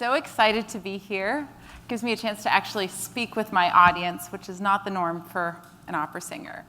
so excited to be here. It gives me a chance to actually speak with my audience, which is not the norm for an opera singer.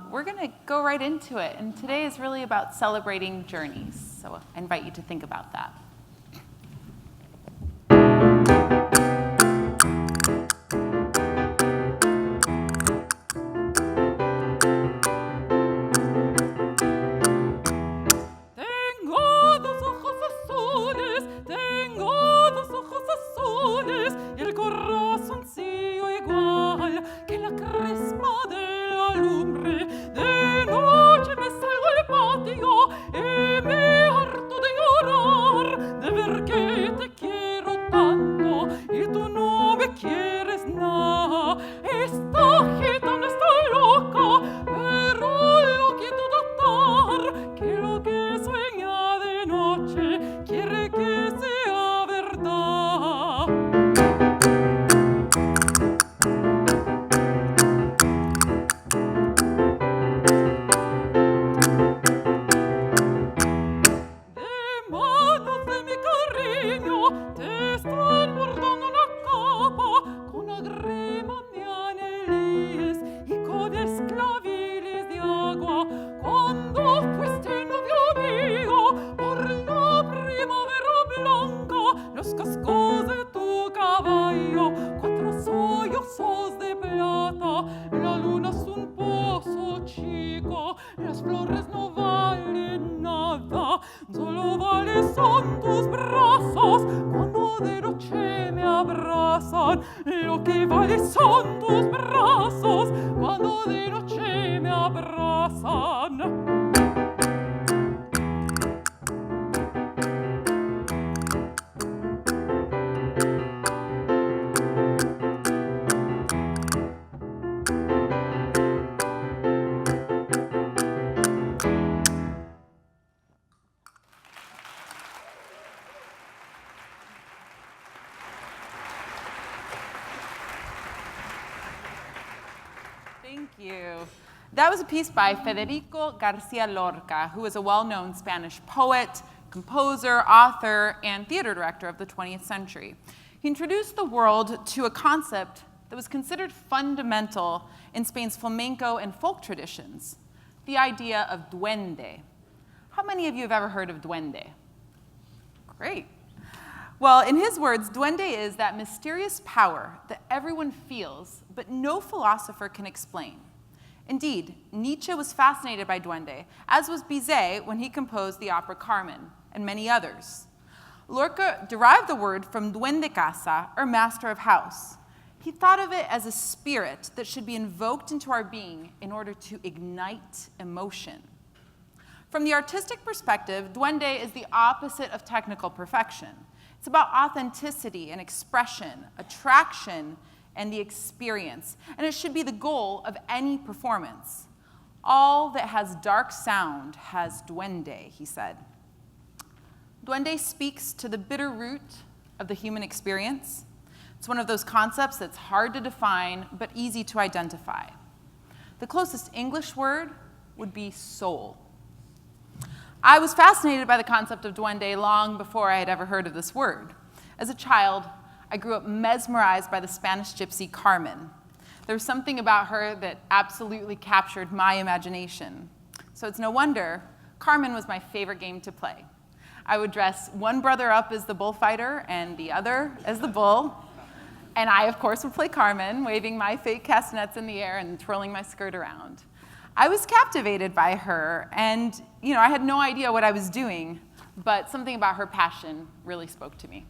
We're going to go right into it, and today is really about celebrating journeys, so I invite you to think about that. Thank you. That was a piece by Federico Garcia Lorca, who was a well-known Spanish poet, composer, author, and theater director of the 20th century. He introduced the world to a concept that was considered fundamental in Spain's flamenco and folk traditions, the idea of duende. How many of you have ever heard of duende? Great. Well, in his words, duende is that mysterious power that everyone feels, but no philosopher can explain. Indeed, Nietzsche was fascinated by duende, as was Bizet when he composed the opera Carmen, and many others. Lorca derived the word from duende casa, or master of house. He thought of it as a spirit that should be invoked into our being in order to ignite emotion. From the artistic perspective, duende is the opposite of technical perfection. It's about authenticity and expression, attraction, and the experience. And it should be the goal of any performance. All that has dark sound has duende, he said. Duende speaks to the bitter root of the human experience. It's one of those concepts that's hard to define, but easy to identify. The closest English word would be soul. I was fascinated by the concept of duende long before I had ever heard of this word. As a child, I grew up mesmerized by the Spanish gypsy Carmen. There was something about her that absolutely captured my imagination. So it's no wonder Carmen was my favorite game to play. I would dress one brother up as the bullfighter and the other as the bull. And I, of course, would play Carmen, waving my fake castanets in the air and twirling my skirt around. I was captivated by her, and I had no idea what I was doing, but something about her passion really spoke to me.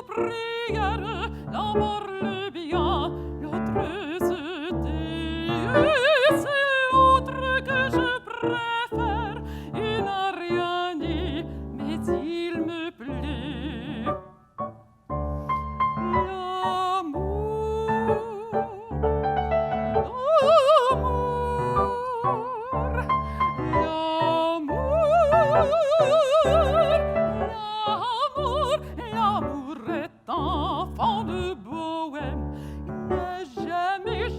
Prière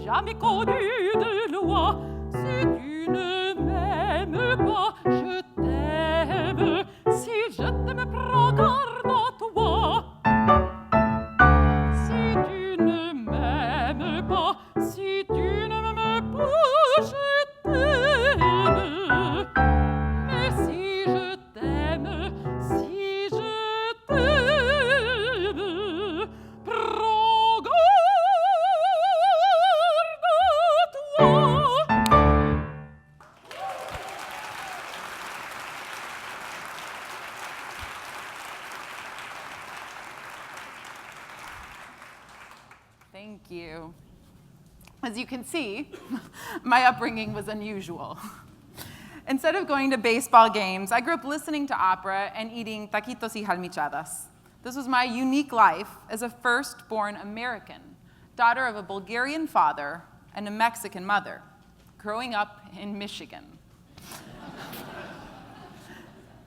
jamais connu de loi. Si tu ne m'aimes pas, je t'aime. Si je t'aime, prends garde à toi. Si tu ne m'aimes pas, si tu ne m'aimes pas, je t'aime. Mais si je t'aime, si je t'aime, prends garde à toi. Thank you. As you can see, my upbringing was unusual. Instead of going to baseball games, I grew up listening to opera and eating taquitos y jalmichadas. This was my unique life as a firstborn American, daughter of a Bulgarian father and a Mexican mother, growing up in Michigan.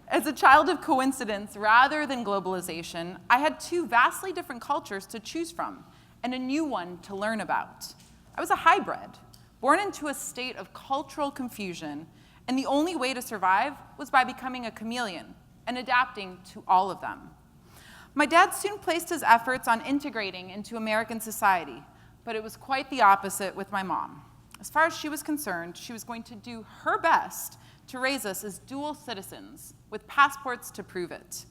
As a child of coincidence rather than globalization, I had two vastly different cultures to choose from and a new one to learn about. I was a hybrid, born into a state of cultural confusion, and the only way to survive was by becoming a chameleon and adapting to all of them. My dad soon placed his efforts on integrating into American society, but it was quite the opposite with my mom. As far as she was concerned, she was going to do her best to raise us as dual citizens with passports to prove it.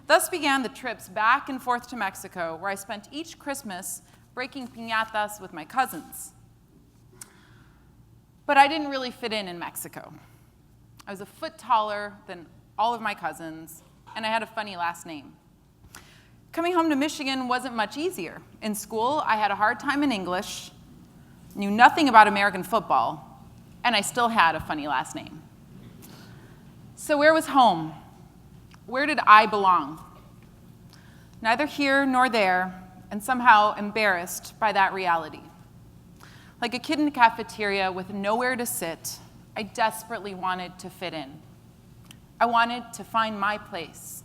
Thus began the trips back and forth to Mexico, where I spent each Christmas breaking piñatas with my cousins. But I didn't really fit in Mexico. I was a foot taller than all of my cousins, and I had a funny last name. Coming home to Michigan wasn't much easier. In school, I had a hard time in English, knew nothing about American football, and I still had a funny last name. So where was home? Where did I belong? Neither here nor there, and somehow embarrassed by that reality. Like a kid in a cafeteria with nowhere to sit, I desperately wanted to fit in. I wanted to find my place.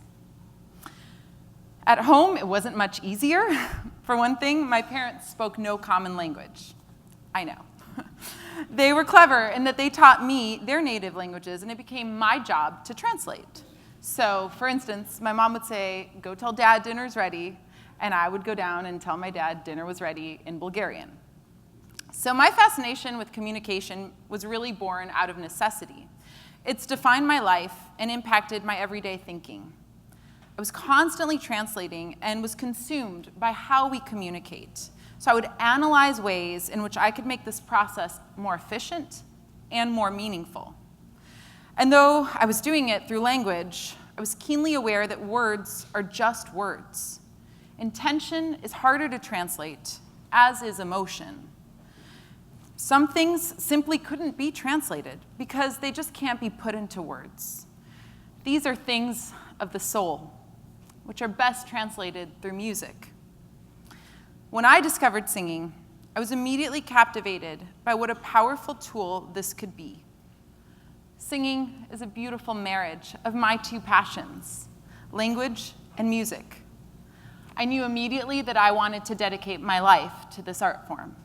At home, it wasn't much easier. For one thing, my parents spoke no common language. I know. They were clever in that they taught me their native languages, and it became my job to translate. So, for instance, my mom would say, "Go tell Dad dinner's ready," and I would go down and tell my dad dinner was ready in Bulgarian. So my fascination with communication was really born out of necessity. It's defined my life and impacted my everyday thinking. I was constantly translating and was consumed by how we communicate. So I would analyze ways in which I could make this process more efficient and more meaningful. And though I was doing it through language, I was keenly aware that words are just words. Intention is harder to translate, as is emotion. Some things simply couldn't be translated because they just can't be put into words. These are things of the soul, which are best translated through music. When I discovered singing, I was immediately captivated by what a powerful tool this could be. Singing is a beautiful marriage of my two passions, language and music. I knew immediately that I wanted to dedicate my life to this art form.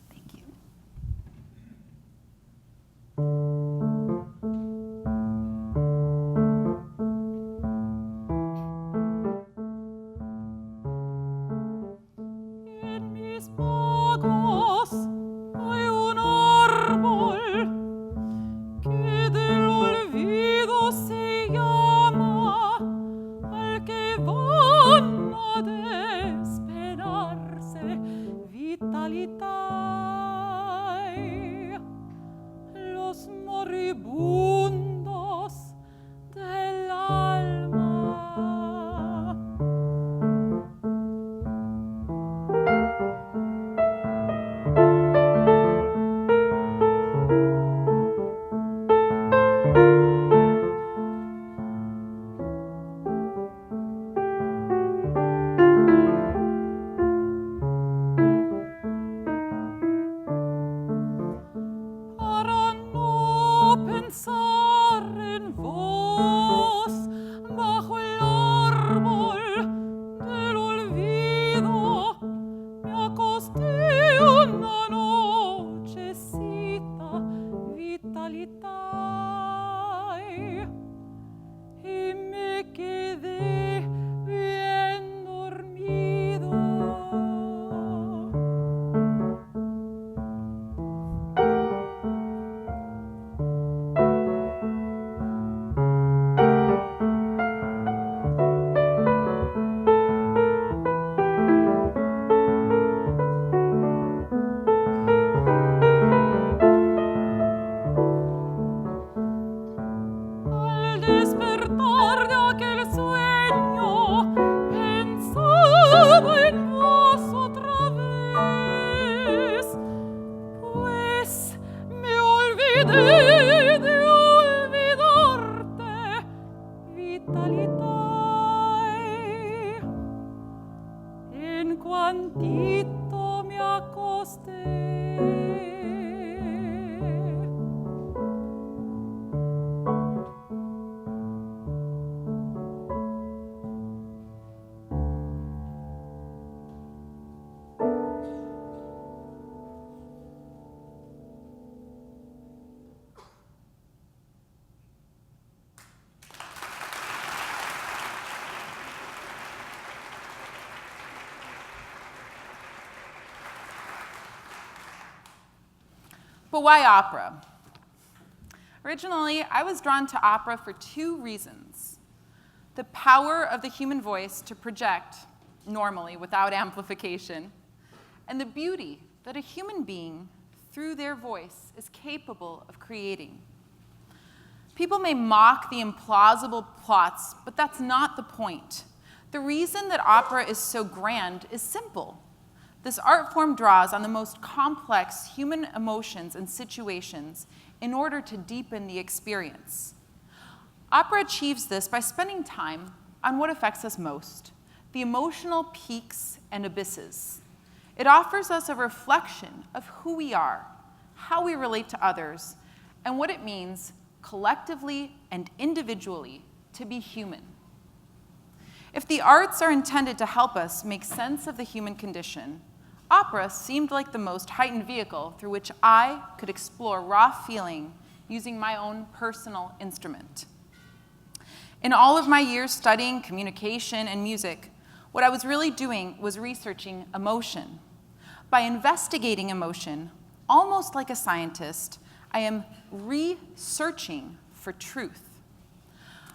Thank you. En mis pagos hay un árbol que del olvido se llama al que van a tantito mi accosté. But why opera? Originally, I was drawn to opera for two reasons: the power of the human voice to project, normally without amplification, and the beauty that a human being, through their voice, is capable of creating. People may mock the implausible plots, but that's not the point. The reason that opera is so grand is simple. This art form draws on the most complex human emotions and situations in order to deepen the experience. Opera achieves this by spending time on what affects us most, the emotional peaks and abysses. It offers us a reflection of who we are, how we relate to others, and what it means collectively and individually to be human. If the arts are intended to help us make sense of the human condition, opera seemed like the most heightened vehicle through which I could explore raw feeling using my own personal instrument. In all of my years studying communication and music, what I was really doing was researching emotion. By investigating emotion, almost like a scientist, I am researching for truth.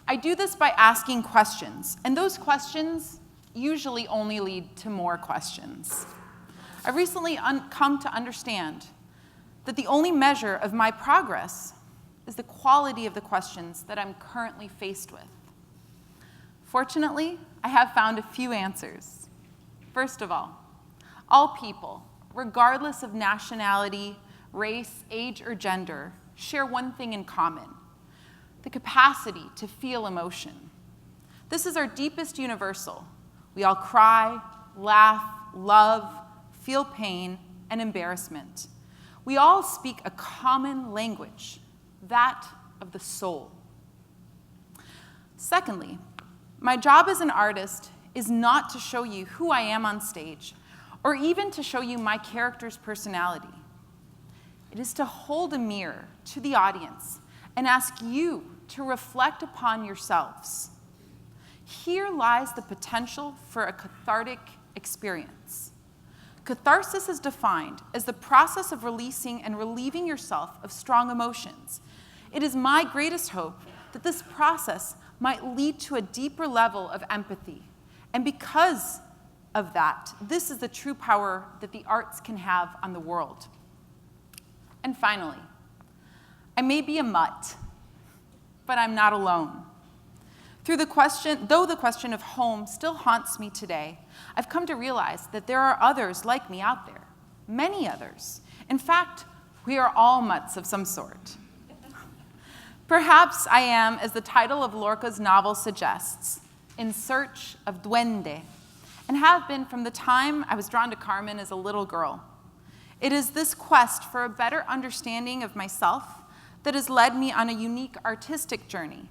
I do this by asking questions, and those questions usually only lead to more questions. I recently come to understand that the only measure of my progress is the quality of the questions that I'm currently faced with. Fortunately, I have found a few answers. First of all people, regardless of nationality, race, age, or gender, share one thing in common: the capacity to feel emotion. This is our deepest universal. We all cry, laugh, love, feel pain, and embarrassment. We all speak a common language, that of the soul. Secondly, my job as an artist is not to show you who I am on stage, or even to show you my character's personality. It is to hold a mirror to the audience and ask you to reflect upon yourselves. Here lies the potential for a cathartic experience. Catharsis is defined as the process of releasing and relieving yourself of strong emotions. It is my greatest hope that this process might lead to a deeper level of empathy. And because of that, this is the true power that the arts can have on the world. And finally, I may be a mutt, but I'm not alone. Though the question of home still haunts me today, I've come to realize that there are others like me out there, many others. In fact, we are all mutts of some sort. Perhaps I am, as the title of Lorca's novel suggests, in search of duende, and have been from the time I was drawn to Carmen as a little girl. It is this quest for a better understanding of myself that has led me on a unique artistic journey.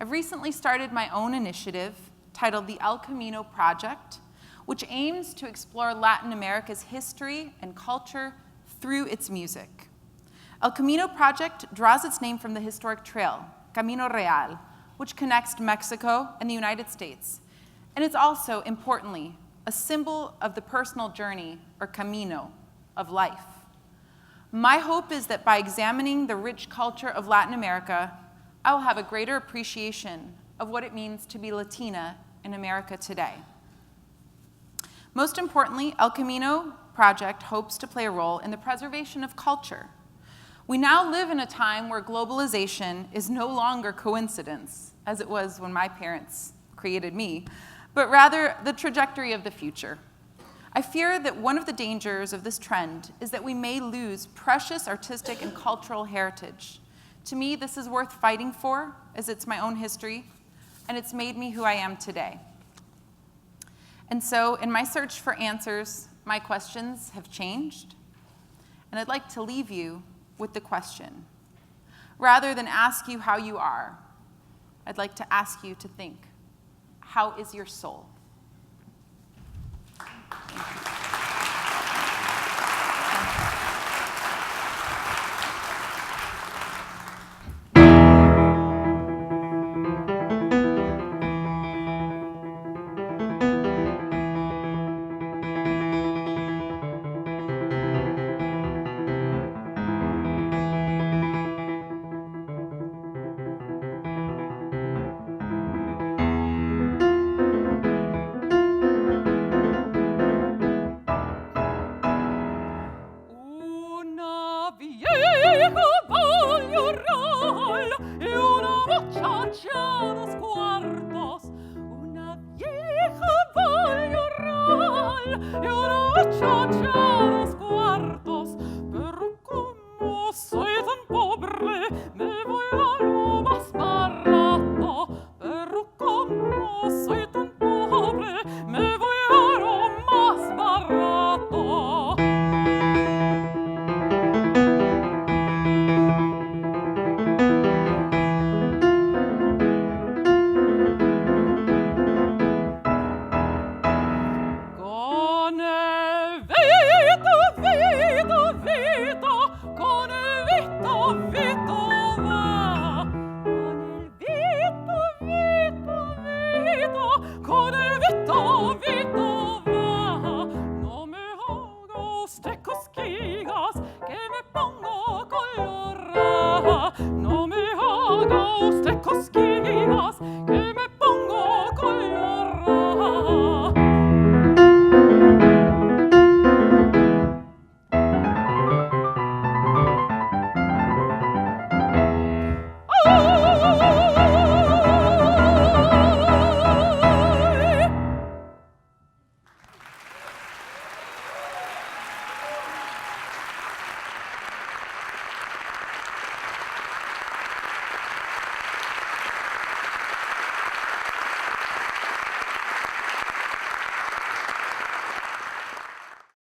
I've recently started my own initiative titled the El Camino Project, which aims to explore Latin America's history and culture through its music. El Camino Project draws its name from the historic trail, Camino Real, which connects Mexico and the United States. And it's also, importantly, a symbol of the personal journey, or camino, of life. My hope is that by examining the rich culture of Latin America, I will have a greater appreciation of what it means to be Latina in America today. Most importantly, El Camino Project hopes to play a role in the preservation of culture. We now live in a time where globalization is no longer coincidence, as it was when my parents created me, but rather the trajectory of the future. I fear that one of the dangers of this trend is that we may lose precious artistic and cultural heritage. To me, this is worth fighting for, as it's my own history, and it's made me who I am today. And so in my search for answers, my questions have changed. And I'd like to leave you with the question. Rather than ask you how you are, I'd like to ask you to think, how is your soul? Una vieja voglio e una muchacha